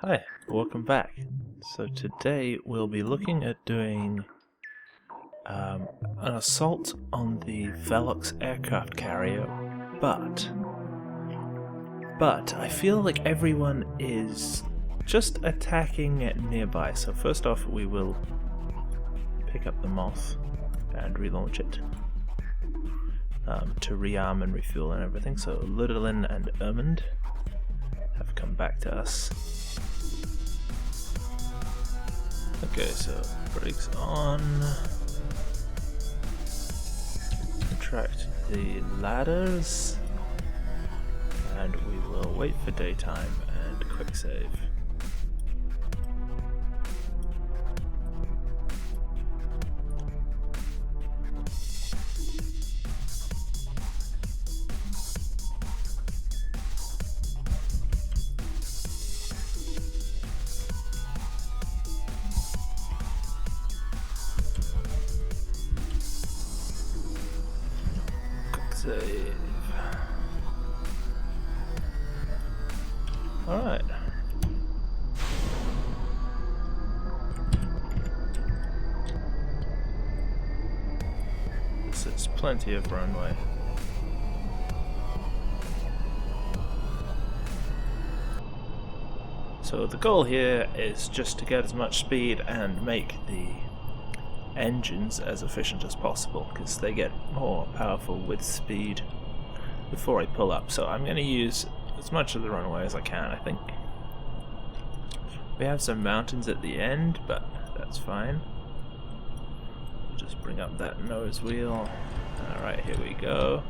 Hi, welcome back. So today we'll be looking at doing an assault on the Velox aircraft carrier, but I feel like everyone is just attacking nearby. So first off, we will pick up the moth and relaunch it to rearm and refuel and everything. So Ludolin and Ermund have come back to us. Okay, so brakes on. Contract the ladders. And we will wait for daytime and quick save. Save. Alright. This is plenty of runway. So the goal here is just to get as much speed and make the engines as efficient as possible, because they get more powerful with speed before I pull up. So I'm going to use as much of the runway as I can. I think we have some mountains at the end, but that's fine. We'll just bring up that nose wheel. Alright, here we go.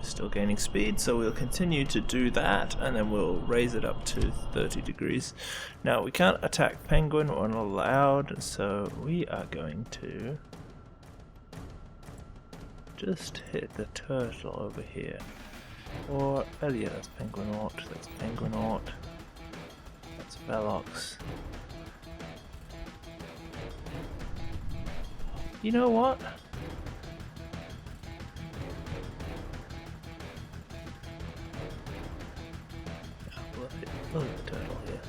Still gaining speed, so we'll continue to do that, and then we'll raise it up to 30 degrees. Now we can't attack penguin, we're not allowed, so we are going to just hit the turtle over here. Or, oh yeah, that's penguinaut, that's penguinaut, that's Velox. You know what? Look at the turtle here.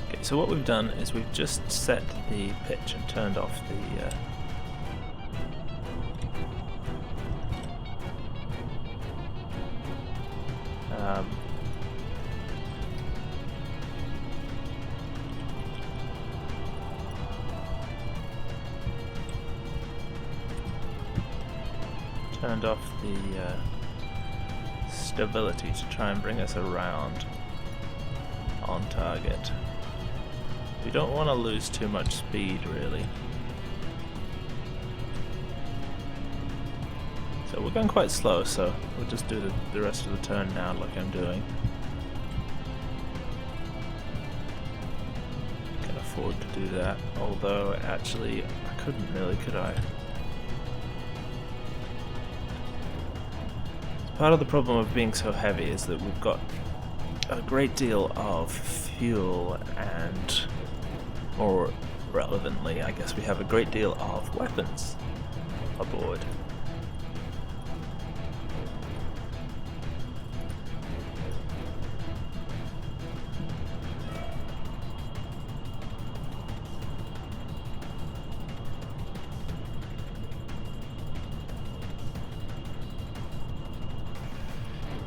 Okay, so what we've done is we've just set the pitch and turned off the stability to try and bring us around on target. We don't want to lose too much speed, really. So we're going quite slow, so we'll just do the rest of the turn now like I'm doing. Can afford to do that, although actually I couldn't really, could I? Part of the problem of being so heavy is that we've got a great deal of fuel and, more relevantly, I guess we have a great deal of weapons aboard.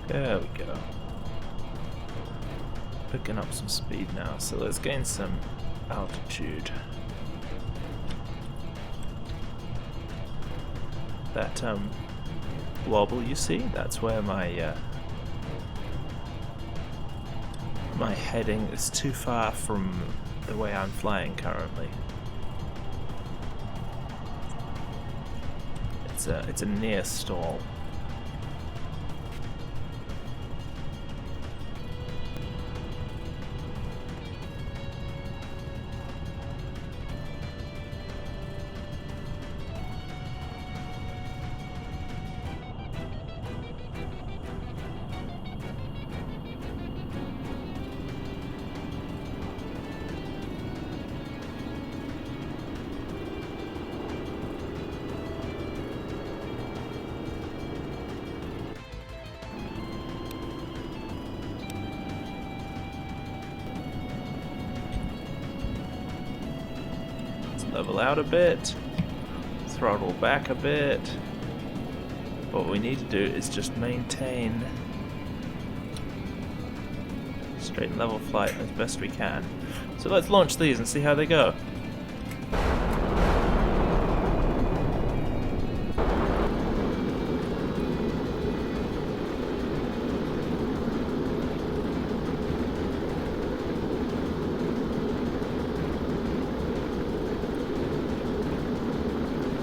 There we go. Picking up some speed now, so let's gain some altitude. That wobble you see, that's where my my heading is too far from the way I'm flying currently. It's a near stall. level out a bit, throttle back a bit. What we need to do is just maintain straight and level flight as best we can. So let's launch these and see how they go.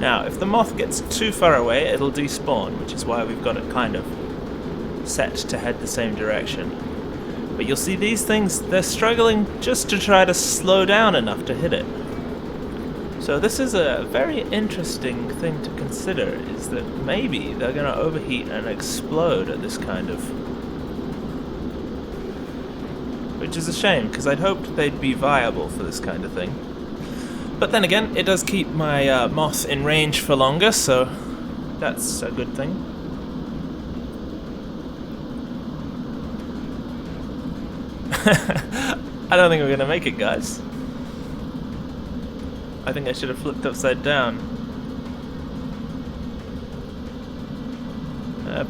Now, if the moth gets too far away, it'll despawn, which is why we've got it kind of set to head the same direction. But you'll see these things, they're struggling just to try to slow down enough to hit it. So this is a very interesting thing to consider, is that maybe they're going to overheat and explode at this kind of... Which is a shame, because I'd hoped they'd be viable for this kind of thing. But then again, it does keep my moth in range for longer, so that's a good thing. I don't think we're going to make it, guys. I think I should have flipped upside down.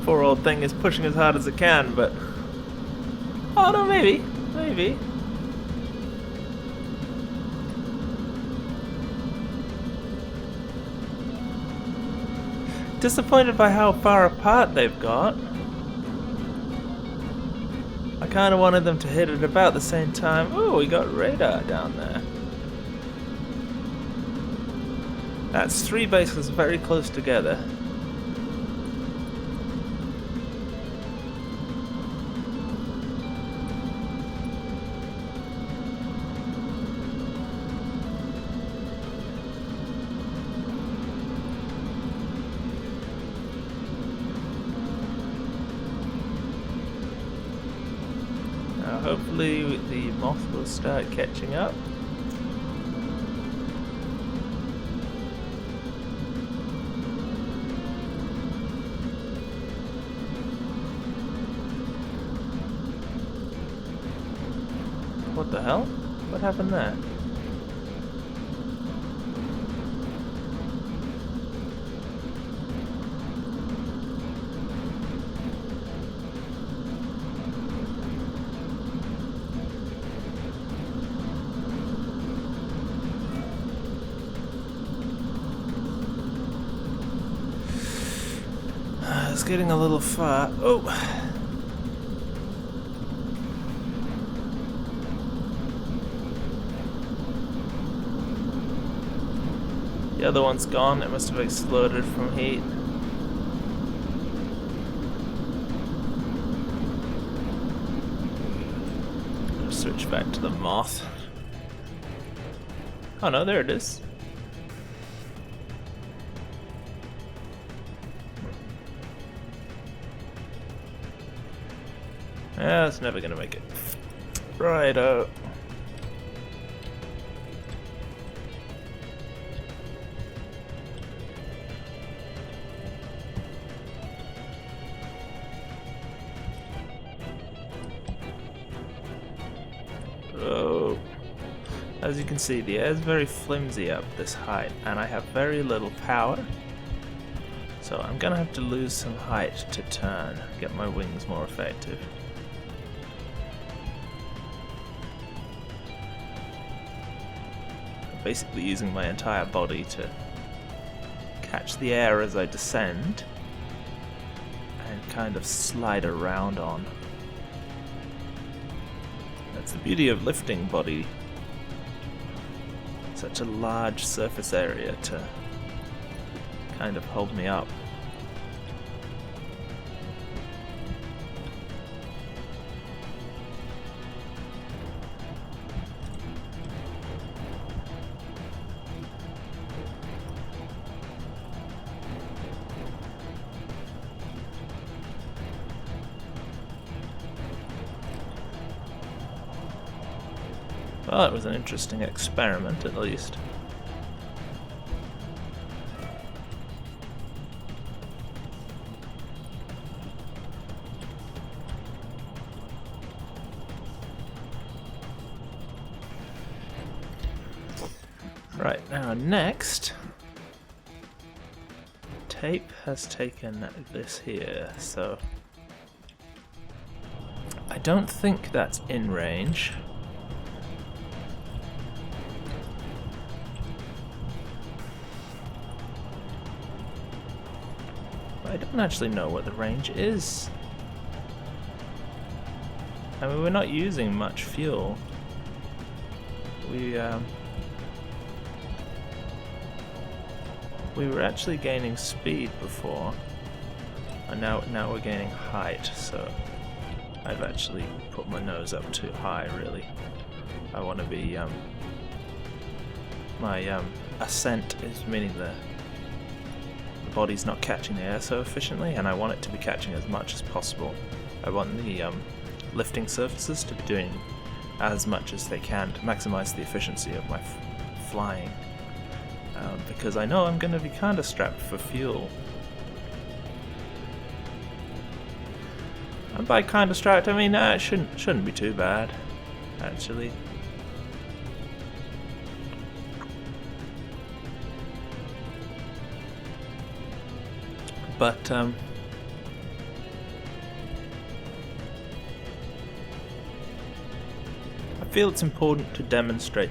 Poor old thing is pushing as hard as it can, but... Oh no, maybe. Maybe. Disappointed by how far apart they've got. I kind of wanted them to hit at about the same time. Oh, we got radar down there. That's 3 bases very close together. Hopefully the moth will start catching up. What the hell? What happened there? It's getting a little far. Oh! The other one's gone. It must have exploded from heat. I'll switch back to the moth. Oh no, there it is. Yeah, it's never gonna make it. Righto. Oh. As you can see, the air is very flimsy up this height, and I have very little power. So I'm gonna have to lose some height to turn, get my wings more effective. Basically using my entire body to catch the air as I descend and kind of slide around on. That's the beauty of lifting body. Such a large surface area to kind of hold me up. Well, it was an interesting experiment, at least. Right, now next, Tape has taken this here, so I don't think that's in range. But I don't actually know what the range is. I mean, we're not using much fuel. We were actually gaining speed before, and now we're gaining height, so I've actually put my nose up too high, really. I want to be, my ascent is meaning the body's not catching the air so efficiently, and I want it to be catching as much as possible. I want the lifting surfaces to be doing as much as they can to maximize the efficiency of my flying. Because I know I'm going to be kind of strapped for fuel. And by kind of strapped, I mean it shouldn't be too bad, actually. But I feel it's important to demonstrate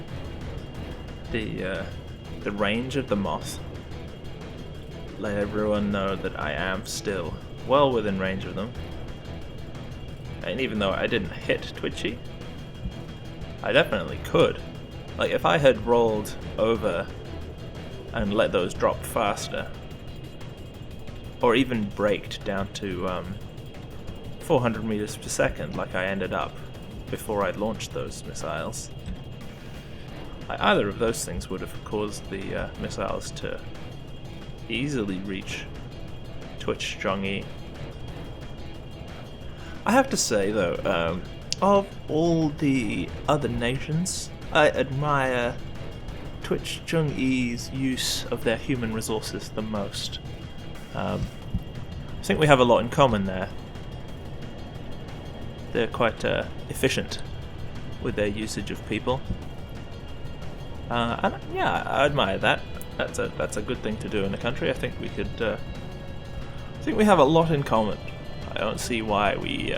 the range of the moth. Let everyone know that I am still well within range of them. And even though I didn't hit Twitchy, I definitely could. Like, if I had rolled over and let those drop faster, or even braked down to 400 meters per second like I ended up before I'd launched those missiles, either of those things would have caused the missiles to easily reach Twitch Zhongyi. I have to say, though, of all the other nations, I admire Twitch Zhongyi's use of their human resources the most. I think we have a lot in common there. They're quite efficient with their usage of people. And yeah, I admire that. That's a good thing to do in a country. I think we could. I think we have a lot in common. I don't see why we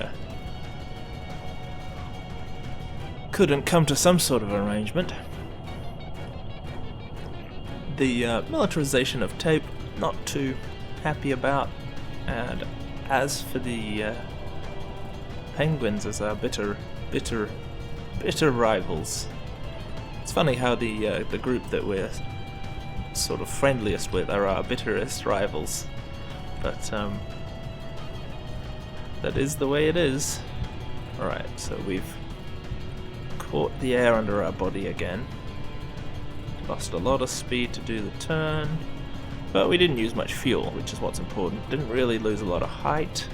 couldn't come to some sort of arrangement. The militarization of Tape, not too happy about. And as for the penguins as our bitter rivals. It's funny how the group that we're sort of friendliest with are our bitterest rivals, but that is the way it is. Alright, so we've caught the air under our body again. Lost a lot of speed to do the turn, but we didn't use much fuel, which is what's important. Didn't really lose a lot of height.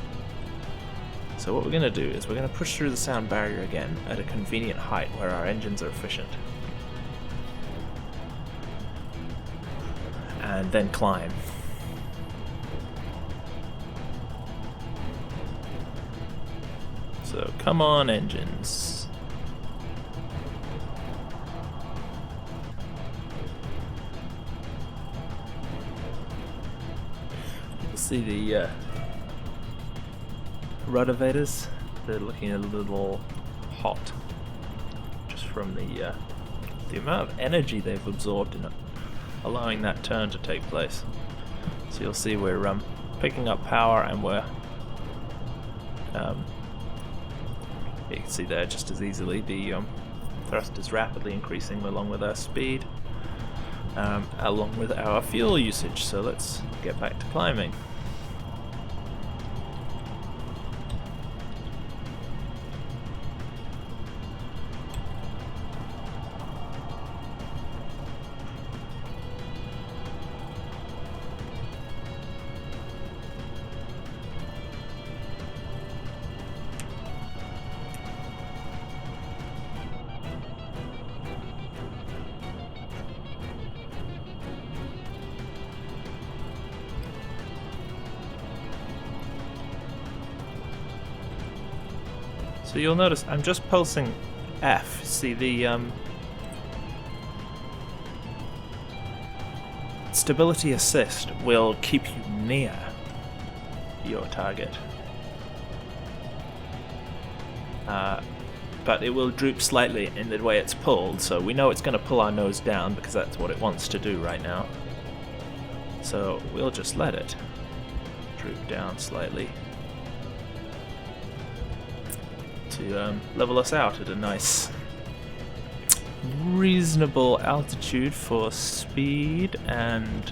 So what we're going to do is we're going to push through the sound barrier again at a convenient height where our engines are efficient. And then climb. So come on, engines. You'll see the ruddervators. They're looking a little hot, just from the amount of energy they've absorbed in it, allowing that turn to take place. So you'll see we're picking up power, and we're you can see there just as easily the thrust is rapidly increasing along with our speed, along with our fuel usage. So let's get back to climbing. So you'll notice I'm just pulsing F. See stability assist will keep you near your target. But it will droop slightly in the way it's pulled, so we know it's going to pull our nose down because that's what it wants to do right now. So we'll just let it droop down slightly to level us out at a nice, reasonable altitude for speed and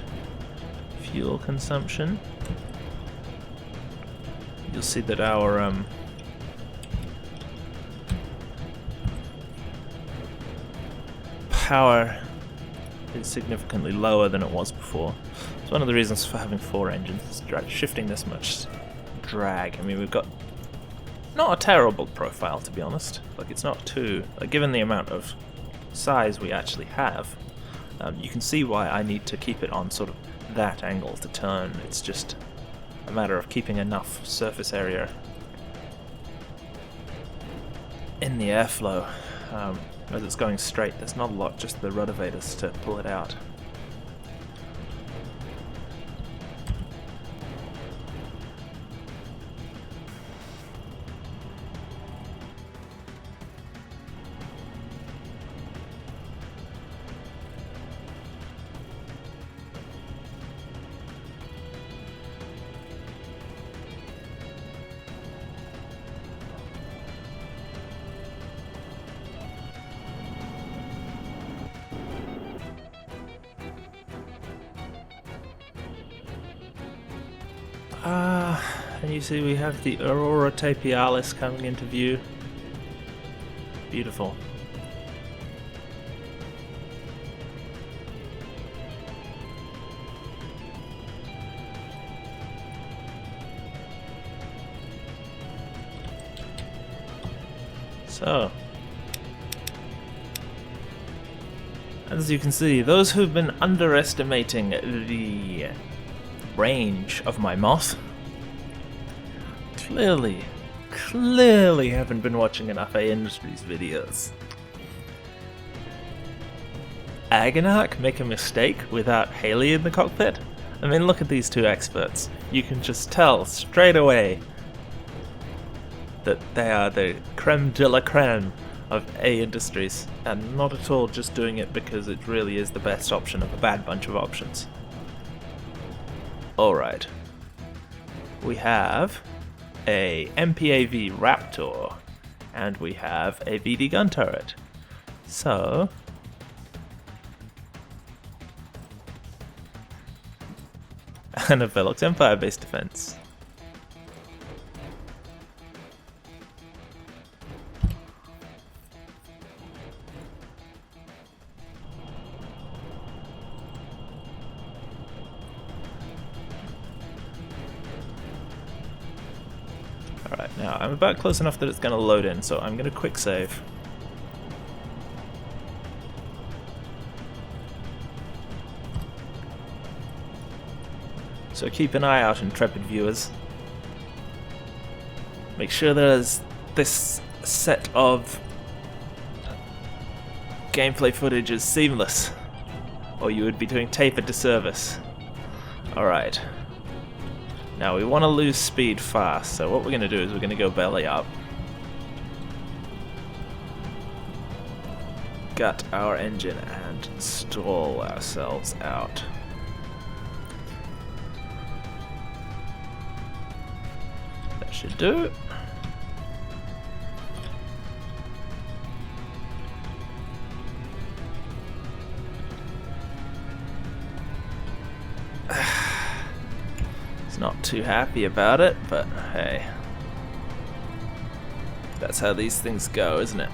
fuel consumption. You'll see that our power is significantly lower than it was before. It's one of the reasons for having 4 engines, shifting this much drag. I mean, we've got not a terrible profile, to be honest. Like, it's not too... Like, given the amount of size we actually have, you can see why I need to keep it on sort of that angle to turn. It's just a matter of keeping enough surface area in the airflow. As it's going straight, there's not a lot, just the ruddervators to pull it out. And you see we have the Aurora Tapialis coming into view. Beautiful. So, as you can see, those who've been underestimating the range of my moth clearly haven't been watching enough A Industries videos. Agonarch make a mistake without Haley in the cockpit? I mean, look at these two experts. You can just tell straight away that they are the creme de la creme of A Industries, and not at all just doing it because it really is the best option of a bad bunch of options. Alright. We have a MPAV Raptor, and we have a VD gun turret. So, and a Velox Empire base defense. Alright, now I'm about close enough that it's going to load in, so I'm going to quick save. So keep an eye out, intrepid viewers. Make sure there's this set of gameplay footage is seamless, or you would be doing tape a disservice. Alright. Now we want to lose speed fast, so what we're going to do is we're going to go belly up. Gut our engine and stall ourselves out. That should do. Not too happy about it, but hey, that's how these things go, isn't it?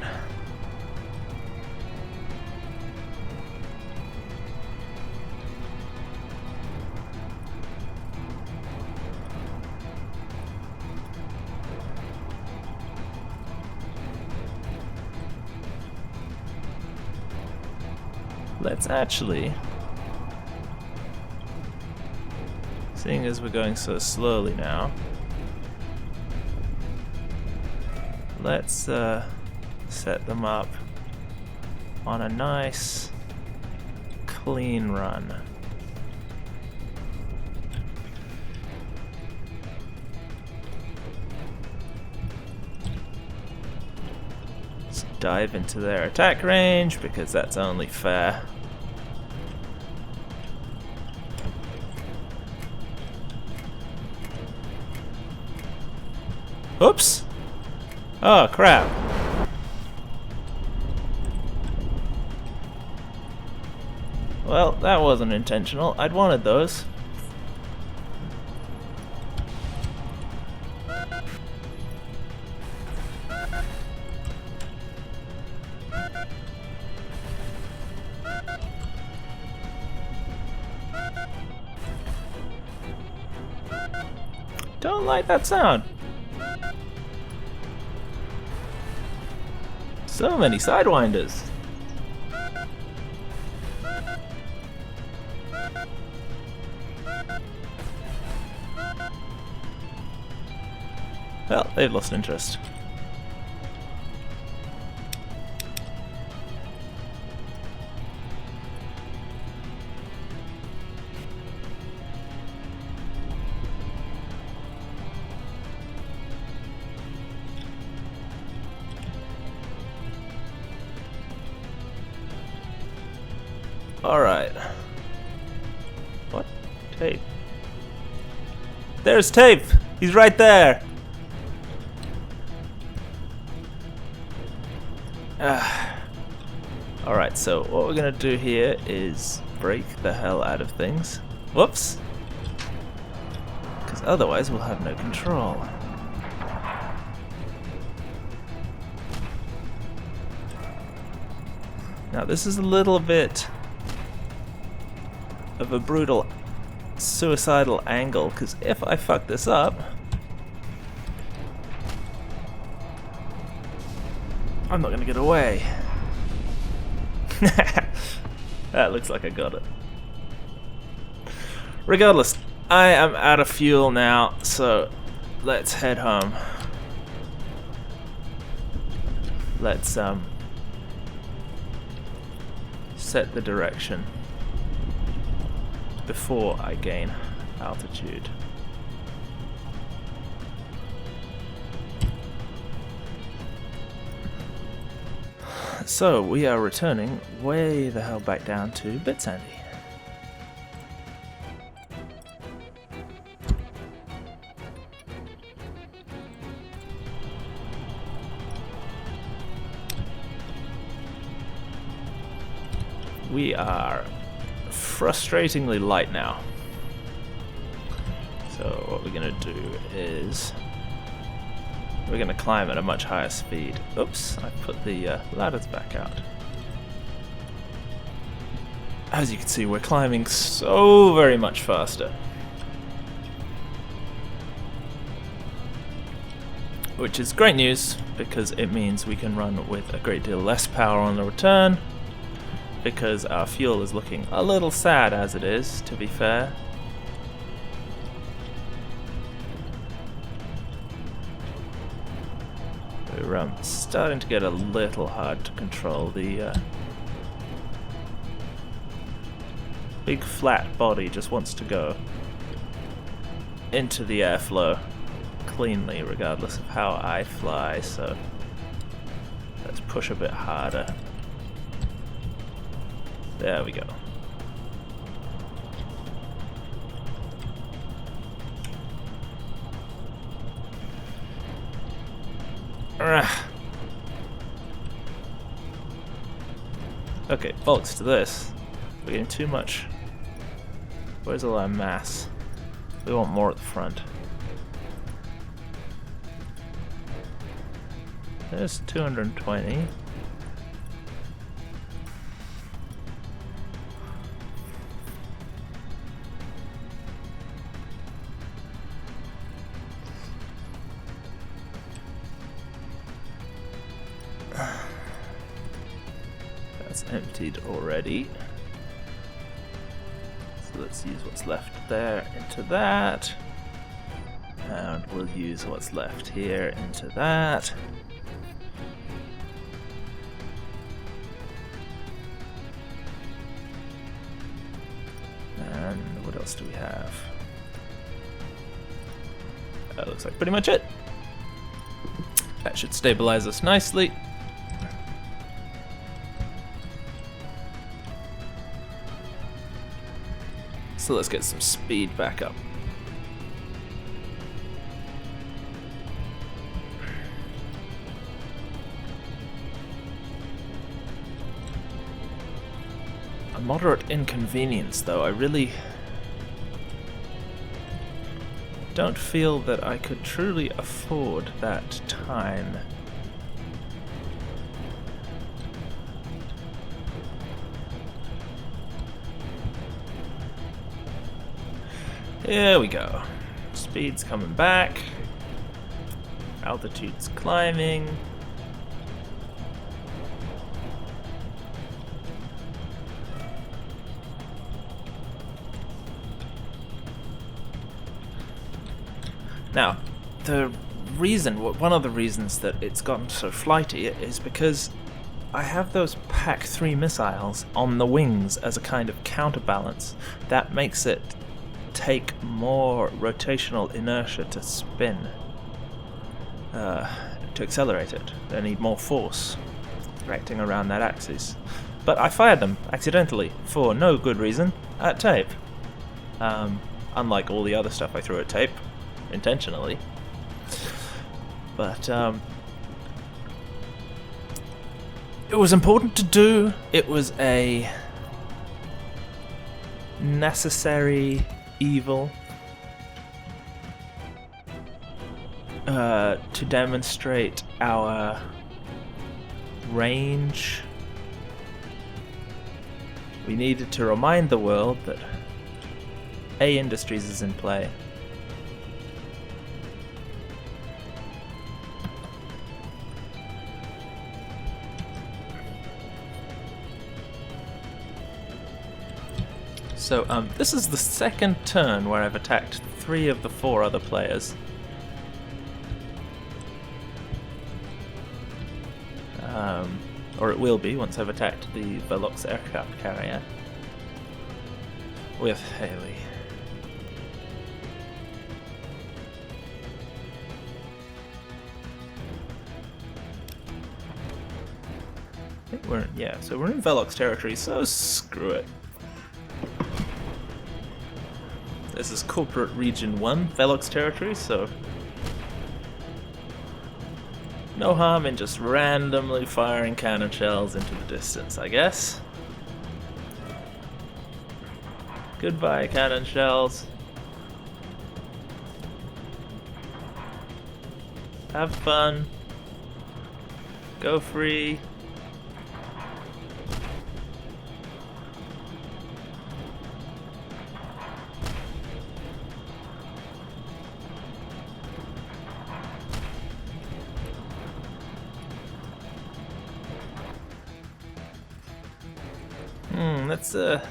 Let's actually, seeing as we're going so slowly now, let's set them up on a nice clean run. dive into their attack range because that's only fair. Oops! Oh crap! Well, that wasn't intentional. I'd wanted those. Don't like that sound. So many sidewinders. Well, they've lost interest. Alright. What? Tape. There's Tape! He's right there! Alright, so what we're gonna do here is break the hell out of things. Whoops! Because otherwise we'll have no control. Now this is a little bit of a brutal suicidal angle, because if I fuck this up, I'm not gonna get away. That looks like I got it. Regardless, I am out of fuel now, so let's head home. Let's set the direction before I gain altitude. So we are returning way the hell back down to Bitsandy. We are frustratingly light now. So what we're gonna do is we're going to climb at a much higher speed. Oops, I put the ladders back out. As you can see, we're climbing so very much faster. Which is great news, because it means we can run with a great deal less power on the return, because our fuel is looking a little sad as it is, to be fair. We're starting to get a little hard to control. The big flat body just wants to go into the airflow cleanly regardless of how I fly, so let's push a bit harder. There we go. Okay, bolts to this. We're getting too much. Where's all our mass? We want more at the front. There's 220. That's emptied already. So let's use what's left there into that. And we'll use what's left here into that. And what else do we have? That looks like pretty much it. That should stabilize us nicely. So let's get some speed back up. A moderate inconvenience, though. I really don't feel that I could truly afford that time. Here we go. Speed's coming back. Altitude's climbing. Now, one of the reasons that it's gotten so flighty is because I have those PAC-3 missiles on the wings as a kind of counterbalance. That makes it take more rotational inertia to spin, to accelerate it. They need more force acting around that axis. But I fired them accidentally, for no good reason, at tape. Unlike all the other stuff I threw at tape, intentionally. But it was important to do. It was a necessary evil to demonstrate our range. We needed to remind the world that A Industries is in play. So, this is the second turn where I've attacked 3 of the 4 other players. Or it will be once I've attacked the Velox aircraft carrier with Haley. I think we're in Velox territory, so screw it. This is Corporate Region 1, Velox territory, so no harm in just randomly firing cannon shells into the distance, I guess. Goodbye, cannon shells. Have fun. Go free.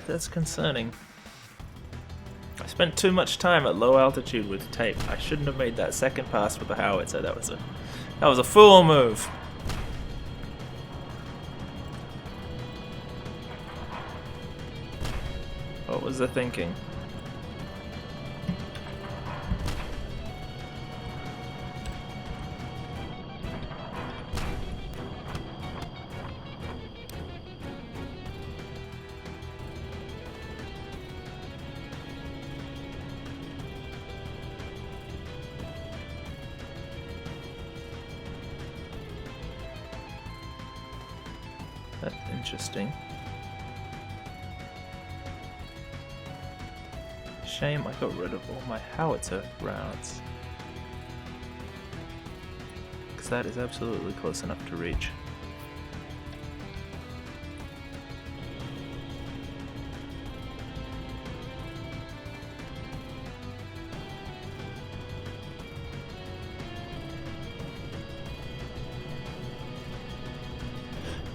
That's concerning. I spent too much time at low altitude with tape. I shouldn't have made that second pass with the howitzer. That was a fool move. What was the thinking? That's interesting. Shame I got rid of all my howitzer rounds. Because that is absolutely close enough to reach.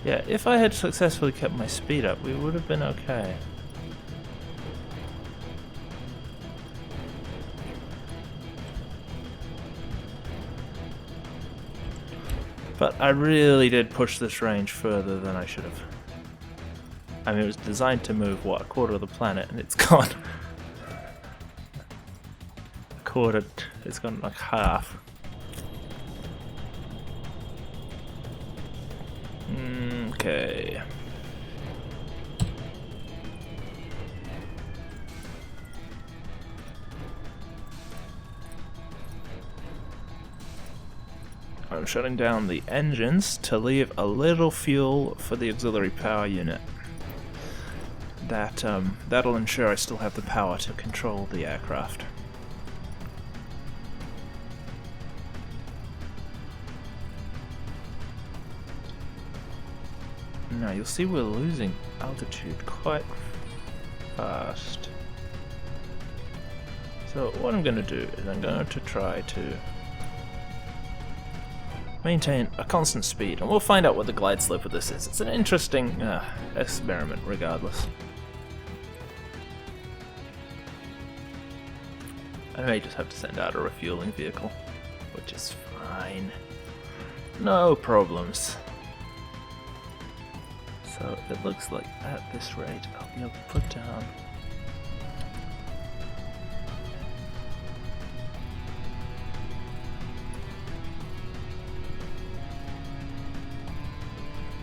Yeah, if I had successfully kept my speed up, we would have been okay. But I really did push this range further than I should have. I mean, it was designed to move, what, a quarter of the planet, and it's gone a quarter, it's gone like half. Okay. I'm shutting down the engines to leave a little fuel for the auxiliary power unit. That'll ensure I still have the power to control the aircraft. Now you'll see we're losing altitude quite fast. So what I'm going to do is I'm going to try to maintain a constant speed, and we'll find out what the glide slope of this is. It's an interesting experiment regardless. I may just have to send out a refueling vehicle, which is fine. No problems. So it looks like at this rate I'll be able to put down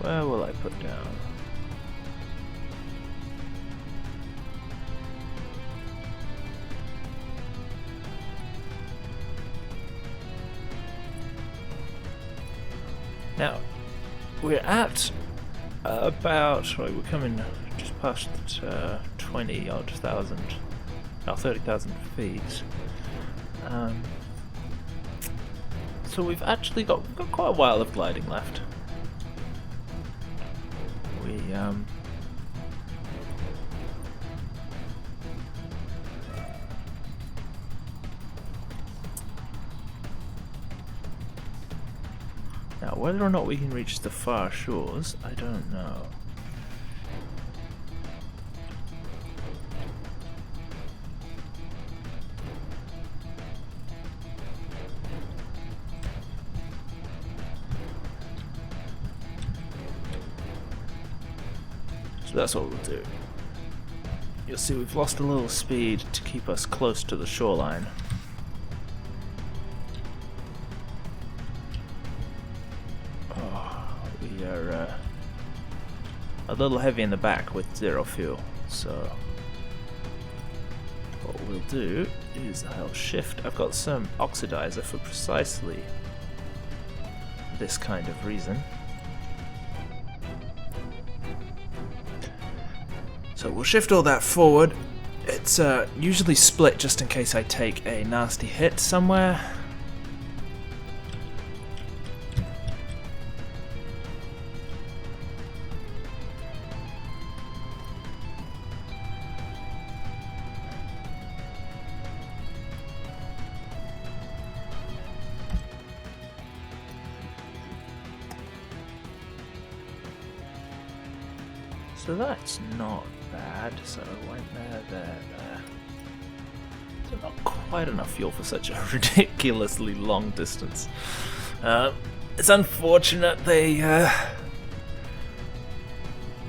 where will I put down? Now, we're at about, we're coming just past 20-odd thousand, now 30,000 feet. So we've actually got quite a while of gliding left. Now, whether or not we can reach the far shores, I don't know. So that's what we'll do. You'll see we've lost a little speed to keep us close to the shoreline. We are a little heavy in the back with 0 fuel, so what we'll do is I'll shift. I've got some oxidizer for precisely this kind of reason. So we'll shift all that forward. It's usually split just in case I take a nasty hit somewhere. So that's not bad. So I went there. So not quite enough fuel for such a ridiculously long distance. It's unfortunate the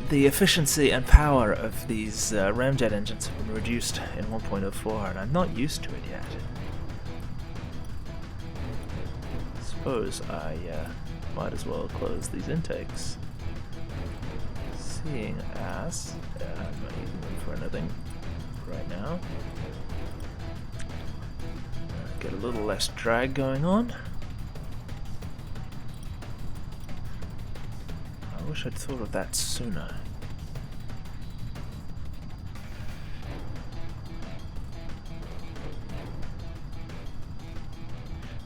efficiency and power of these ramjet engines have been reduced in 1.04, and I'm not used to it yet. I suppose I might as well close these intakes. Seeing as I'm not using them for anything right now. Get a little less drag going on. I wish I'd thought of that sooner.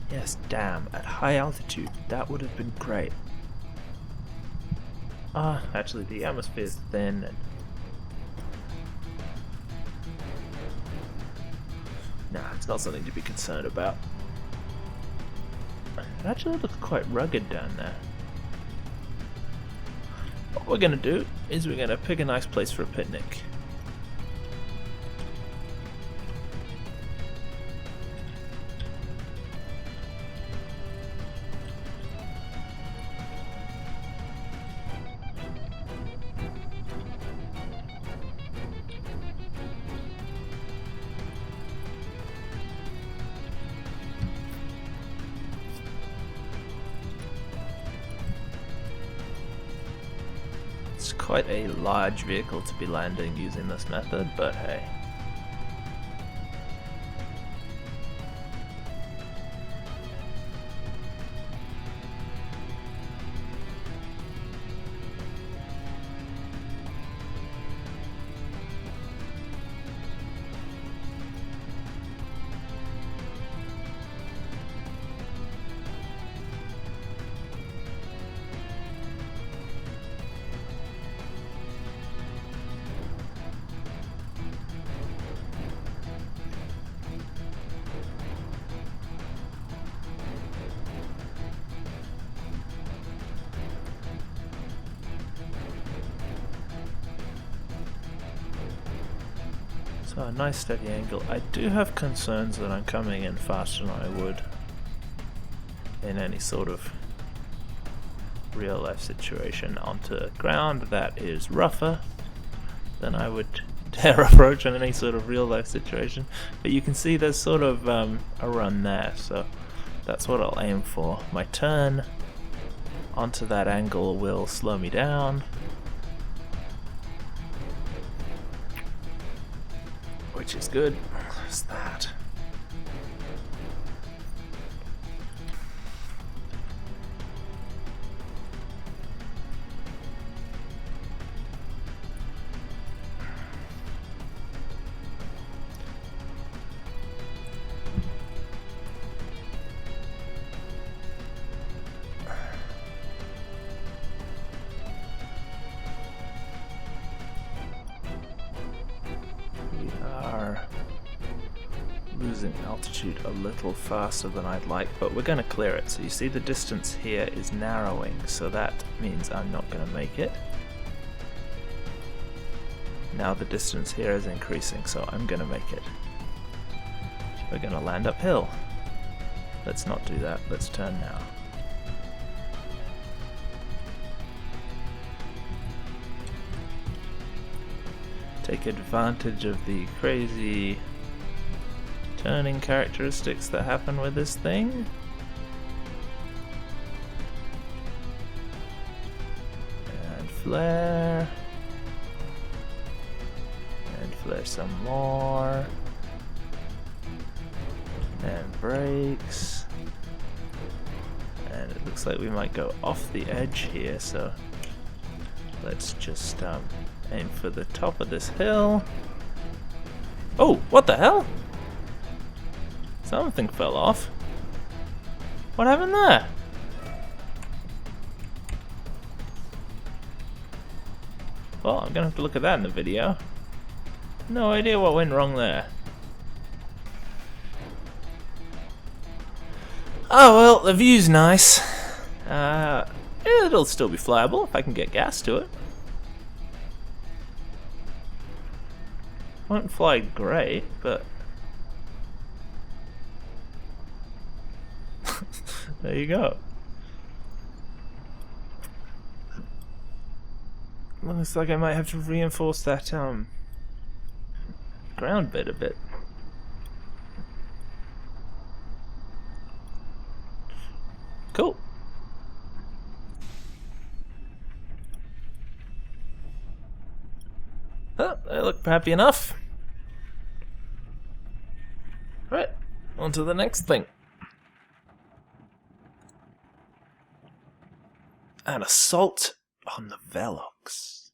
Yes, damn, at high altitude, that would have been great. Actually the atmosphere's thin and... Nah, it's not something to be concerned about. It actually looks quite rugged down there. What we're gonna do is we're gonna pick a nice place for a picnic. It's quite a large vehicle to be landing using this method, but hey. So a nice steady angle. I do have concerns that I'm coming in faster than I would in any sort of real life situation onto ground that is rougher than I would dare approach in any sort of real life situation. But you can see there's sort of a run there, so that's what I'll aim for. My turn onto that angle will slow me down, which is good. What's that? Losing altitude a little faster than I'd like, but we're going to clear it. So you see the distance here is narrowing, so that means I'm not going to make it. Now the distance here is increasing, so I'm going to make it. We're going to land uphill. Let's not do that. Let's turn now. Take advantage of the crazy turning characteristics that happen with this thing. And flare. And flare some more. And brakes. And it looks like we might go off the edge here, so let's just aim for the top of this hill. Oh, what the hell? Something fell off. What happened there? Well, I'm gonna have to look at that in the video. No idea what went wrong there. Oh well, the view's nice. It'll still be flyable if I can get gas to it. Won't fly great, but there you go. Looks like I might have to reinforce that ground bit a bit. Cool. Oh, they look happy enough. Right, on to the next thing. An assault on the Velox.